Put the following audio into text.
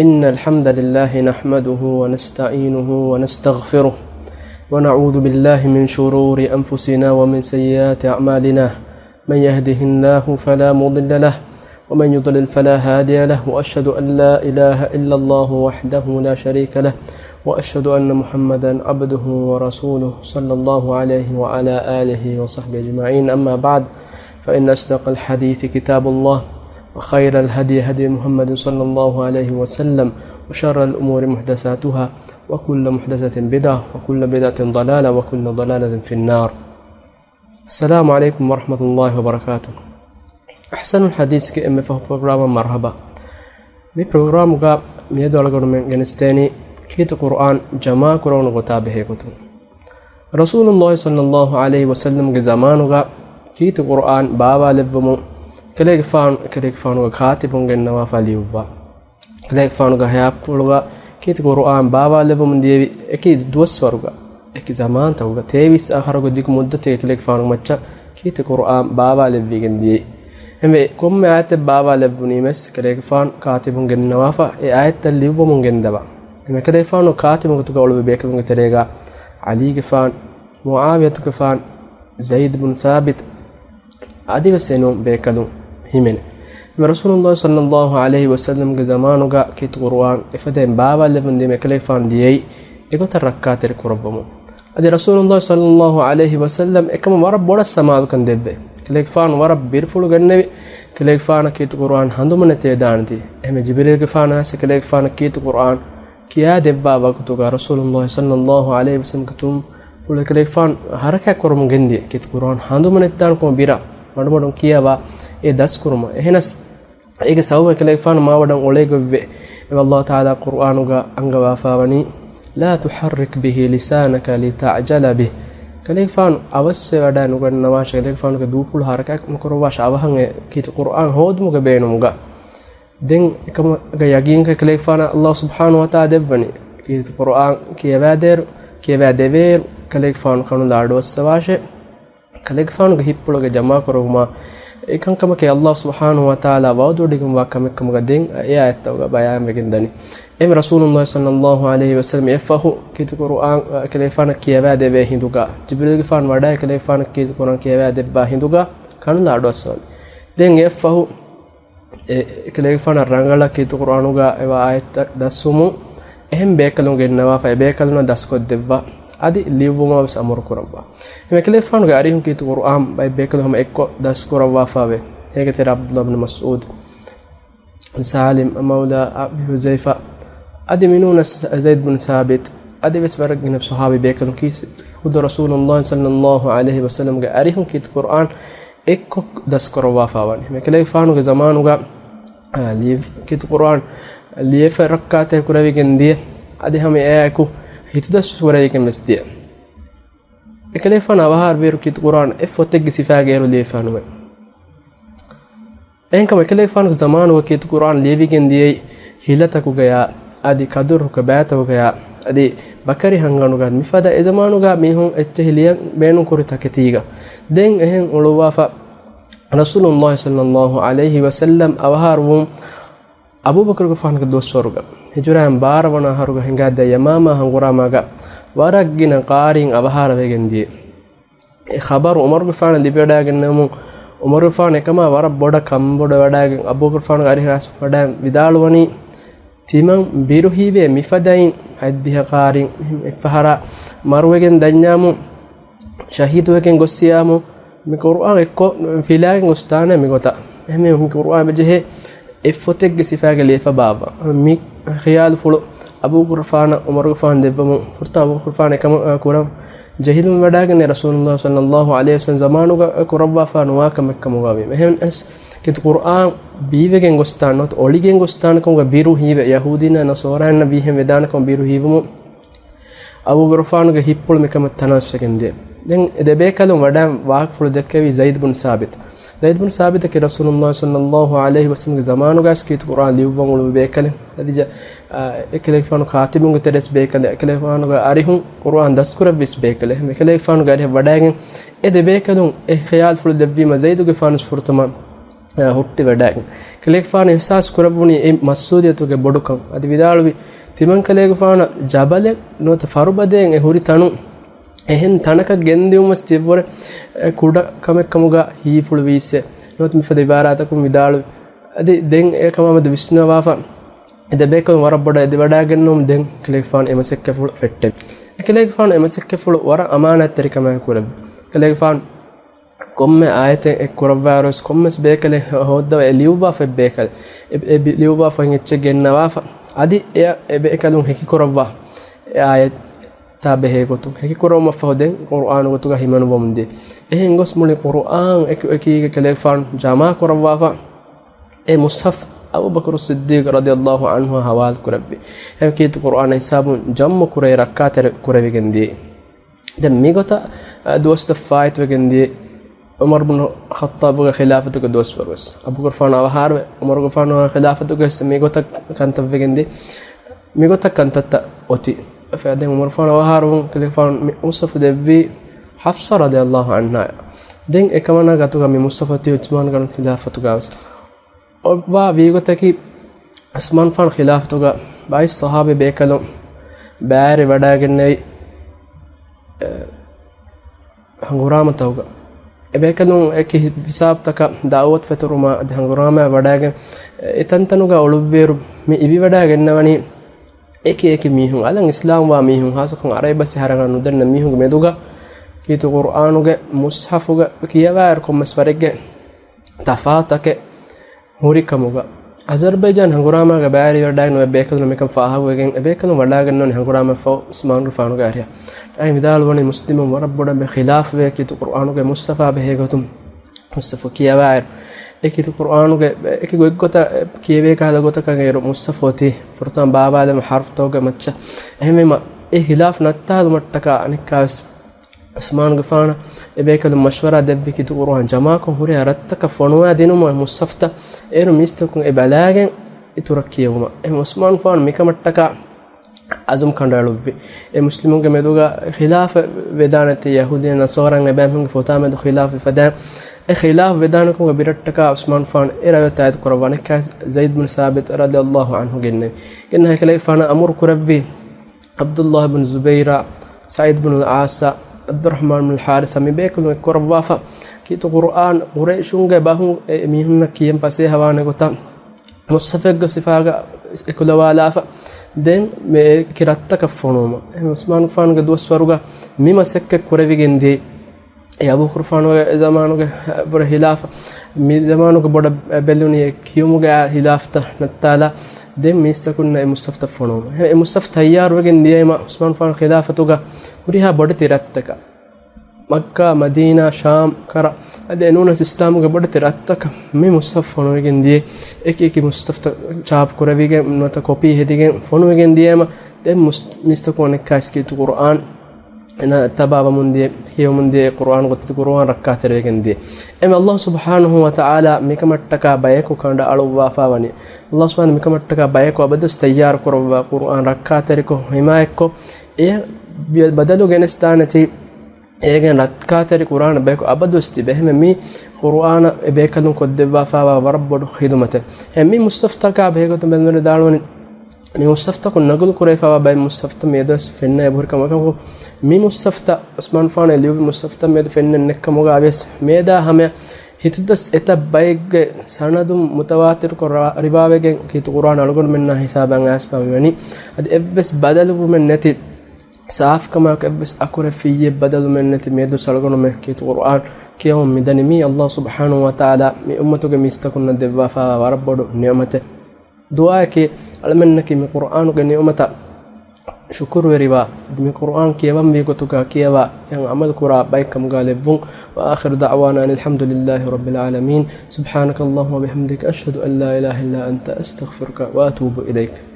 إن الحمد لله نحمده ونستعينه ونستغفره ونعوذ بالله من شرور أنفسنا ومن سيئات أعمالنا من يهده الله فلا مضل له ومن يضلل فلا هادي له وأشهد أن لا إله إلا الله وحده لا شريك له وأشهد أن محمدا عبده ورسوله صلى الله عليه وعلى آله وصحبه أجمعين. أما بعد فإن أصدق الحديث كتاب الله وخير الهدي هدي محمد صلى الله عليه وسلم وشر الأمور محدثاتها وكل محدثة بدعة وكل بدعة ضلالة وكل ضلالة في النار. السلام عليكم ورحمة الله وبركاته. أحسن الحديث كأم فهو برنامج مرحبا. ببرنامج قاب ميدو لقون من جنستاني كيت القرآن جماع قرآن غتابه كتو. رسول الله صلى الله عليه وسلم جزمانه كيت القرآن بابا لبمو كليك فانو كاتبون جنوا فاليوفا كليك فانو هيابولغا كيت القرآن بابا لبمو دي أكيد دوسورغا أكيد زمان توغا تيبس آخرغا ديك مدة كليك فانو مچا كيت القرآن بابا لبيجن دي هم كم آيات بابا لبوني مس كليك فان كاتبون جنوا فا آيات الليوبمو جندبا هم كليك فانو كاتبون تقولوا بيكلون تريغا علي كفان معاوية كفان زيد بن ثابت عدي بسينو بيكلون همين رسول الله صلى الله عليه وسلم زمانو كيت قرآن إفدين بابا لبن دي مكليك فان ديي إيكو تركاتر كربمو أدي رسول الله صلى الله عليه وسلم إكما ورب بودا السماء كان دبه كليك فان ورب بيرفلو جنبي كليك فان كيت قرآن هندو من تيداندي هم جبريل كفان هاس كليك فان كيت قرآن كيا دبا بكتوغا رسول الله صلى الله عليه وسلم كتوم فول كليك فان حركة كرم جندي كيت قرآن هندو من تيدان كم بيرا مدمودون كيابا إيه دس كرما إهناس إيجا سووا كليك فان ما ودان أوليغو بي الله تعالى قرآنوغا أنغوا فاوني لا تحرك به لسانك لتعجل به كليك فان أوس ودان وغن نواش كليك فان دوفول حركة مكرواش أوهن كيت قرآن هودموغا بينوموغا دين كما يقين كليك فان الله سبحانه وتعالى دبني كيت قرآن كيبادر كليك فان كانوا لاردو السواشه كليك فان هيبولوغا جمع كروما إيكان كما كي الله سبحانه وتعالى وعدو ديكم واكمل كم قدين يا التوغا بيان بجندني إم رسول الله صلى الله عليه وسلم يفهم كيت قرآن كليك فان كيباد به هندوغا جبريل فان ودا كليك فان كيت قرآن كيباد به هندوغا كانوا لاردو السوال دين يفهم كليك فان الرانغلا كيت قرآنوغا آيات دسومو إهم بيكلون جنوا فاي بيكلون دسكو دبا adi liwuma bas amur kuramba me kale fanu garihum ki qur'an bay bekal hum ekko das kurwa fawe hege ter abdullah ibn mas'ud salim mawla abi huzaifa adi minuna zaid bin thabit adi bas barag min sahabi bekal ki khud rasulullah sallallahu alaihi wasallam garihum ki qur'an ekko das kurwa fawan me kale fanu ge zamanu ga liv ki qur'an lief rak'ater kurawi gendi adi hame ayku hitdas surayke mesdiya ekelefana wahar beru kit qur'an efoteg sifageero lefanu enkam ekelefanu zamanu kit qur'an levigen diyei hilataku gaya adi kaduru ka baataku gaya adi bakari hanganu ga mifada e zamanu ga mihun echhiliyan beenu kurita ketiga den ehen uluwafa rasulullah sallallahu alaihi wasallam awharwum abu bakr gufan ga dosoruga hijuran baarwana haruga hingada yamama hanguramaga waragina qarin abahara wegendi e khabar umar gufan libedagennemu umar gufan ekama war boda kamboda wadagen abu gufan gari ras wada vidalwani timan biru hibe mifadain haddiha qarin ifhara marwegen danyamu shahid wegen gossiyamu mi qur'an ekko filagen ustane mi gota ehme mi qur'an beje إفوتك سفاق اللي فبابا مي خيال فلو أبو غرفانا عمر غرفان دبمو فرتا أبو غرفانا كم كورم جهيل من بداغن رسول الله صلى الله عليه وسلم زمانو كوربا فانوا كم غابي مهم اس كت قرآن بيوغن غستان نوت أوليغن غستان كم بيرو هيب يهودينا نصارى نبيهم ودان كم بيرو هيبمو أبو غرفان هيبول مكم تناس شكندي دين دبيكالو مدام واق فلو دكوي زيد بن ثابت زيد بن ثابت كي رسول الله صلى الله عليه وسلم زمانو غاس كيت قرآن ليوبون ولو بيكال هذه كليفانو خاتمون ترس بيكال كليفانو أريهم قرآن دسكور بس بيكال كليفانو غاري بداين إذا بيكالون خيال فلو دبي ما زيد غفانس فرتمان hutti wedagen kelek faana ihsas kurabuni e masudiyatuge bodukan adi vidalwi timan kelek faana jabale nota farubadeen e huri tanu ehen tanaka gendiumas tivore kuda kamekkamuga hiifulu wiise not mifade ibaratakum vidalwi adi den e kamamadu visnawafa ede bekon warabboda ede wadagennum den kelek faana emasekkefulu fette kelek faana emasekkefulu wara amanat terikama kurab kelek faana komme ayete ek kuravvaros kommes bekale hodda eliuba fe bekale e liuba fa ngecce gennawa fa adi e bekalun heki kuravva ayet tabe he gotu heki kuroma fa hoden qur'an gotu ga himanu bomde ehen gos muli qur'an ek kele fan jama kuravva fa e mushaf Abu Bakr as-Siddiq radiyallahu anhu hawal kurabbi hem kit qur'an hisabun jammu kuray rakkater kuravigendi dem migota dosta fight vegendi عمر بن الخطاب خلافته كدوس فرس أبو غرفان أوهار عمر غرفان خلافته كسميغوتا كانت فيجندي ميغوتا كانت أوتي فعندهم عمر غرفان أوهار كلفان مصطفى دبي حفصة رضي الله عنها دين إكمانا غاتوغا مي مصطفى تي عثمان كان خلافته كاس أربعة بيغوتا كي عثمان فان خلافته باي الصحابة بيكلم باري وداغني هنغرامة توغا ebekalun eki hisab taka daawat feturuma dhangurama wadaga etantanuga olubveru me ibi wadaga ennawani eki mihun alan islam wa mihun hasakun arabas haranga nudanna mihun meduga kitu qur'anuge mushafuga kiyawar kommaswarege tafatake hurikamuga Azerbaijan hangurama ga bari wadaga no ebekalun mekam fahawen ebekalun wadaga no hangurama fa ismanu fanuga ariya ay midal woni muslimun warabboda be khilaf ve kitu qur'anuge mustafa be hegotum mustafa kiyawar ekitu qur'anuge eki goggota kiyewe kala gota kagero mustafoti furtan babale harf toga macca ehmema e khilaf nattaadu mattaka anikas asman gafana ebekadu mashwara debbi kitu qur'an jama ko huri arattaka fonwa dinuma mustafta eru mistakun e balagen iturakiyuma e usman fan mikamattaka azum kandalubbi e muslimunge meduga khilaf vedanati yahudiyan nasaran ebamhum fotamed khilaf fadan e khilaf vedanakum birattaka usman fan erawatayat qur'an ka zaid bin sabit radiyallahu anhu genne hakale fana amur kurabbi abdullah ibn zubaira sa'id ibn al-asa Abdurrahman bin Harith mi bekulu korwafa kitu Qur'an Qurayshunge bahu mihunna kiyem pase hawane gota musafeg sifaga ekulawalafa den me kiratta kafonoma Usman fan ga doswaruga mima sekke korevigendi e Abu Qurfan zamanuge bor hilafa mi zamanuge boda beluni kiyumuga hilafta nattala dem mistakun e mustafta fonoma e mustafta tayyar wegen diyema Usman fan khilafatuga huriha bodati rattaka Makkah Madina Sham kara ade enuna islamuga bodati rattaka me mustaf fonowegen diye eki mustafta chap koravige nota copy hedigen fonowegen diyema dem mistakun ekkaski tu Qur'an ena tababa mundi hiyo mundi Qur'an gotti Qur'an rakkateregen diye em Allah subhanahu wa ta'ala mikamattaka bayeko kanda aluwa fawani Allah subhanahu mikamattaka bayeko abadus tayyar korwa Qur'an rakkateriko himayeko e badalu genestanati egen rakkateri Qur'an bayeko abadusti behme mi Qur'an bekalun koddewa fawa warabbodu khidmate hemi mustaftaka bayeko benwere dalwani mi mustafta kun nagul kurefa bay mustafta medos fenna burkama mi mustafta Usman fan eliubi mustafta med fenna nekkamuga aves meda hame hitudas eta bayge sanadum mutawatir ko ribawegen kitu Qur'an algon menna hisaban aspamani ad ebbes badalu men neti saaf kama ebbes akure fiye badalu men neti medu salgon me kitu Qur'an kiyom midani mi Allah subhanahu wa ta'ala mi ummatuge mistakun devwa fa warabbodu ni'mate du'a ke almennaki mi Qur'an ge ni'mata شكر وربا دم القرآن كيوم بيقولك كيوا يعني عمل كرا بايكم غالبون وآخر دعوانا أن الحمد لله رب العالمين سبحانك اللهم وبحمدك أشهد أن لا إله إلا أنت أستغفرك وأتوب إليك